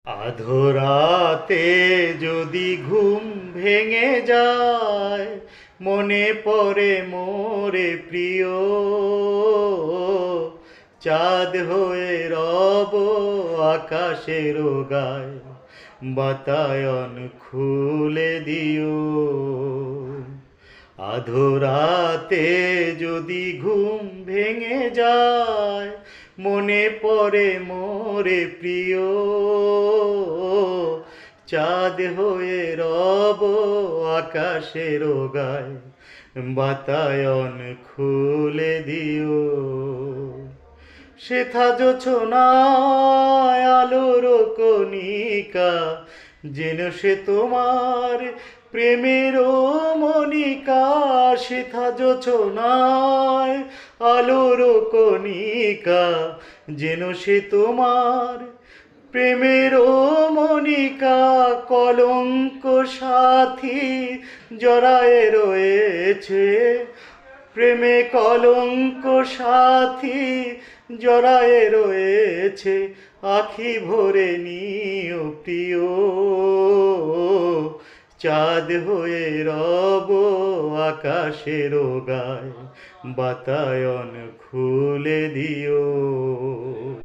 আধরাতে যদি ঘুম ভেঙে যায়, মনে পড়ে মোরে প্রিয়, চাঁদ হয়ে রব আকাশের গায়, বাতায়ন খুলে দিও। আধরাতে যদি ঘুম ভেঙে যায়, মনে পড়ে মোরে প্রিয়, চাঁদ হয়ে রব আকাশের গায়, বাতায়ন খুলে দিও। সেথা জোছনায় আলোর কণিকা, যেন সে তোমার প্রেমের মনিকা। সেথা জোছনায় আলোর কণিকা, যেন সে তোমার প্রেমের মনিকা। কলঙ্ক সাথী জড়ায়ে রয়েছে, প্রেমে কলঙ্ক সাথী জড়ায়ে রয়েছে। আখি ভরে নিও প্রিয়, চাঁদ হয়ে রব আকাশের গায়, বাতায়ন খুলে দিও।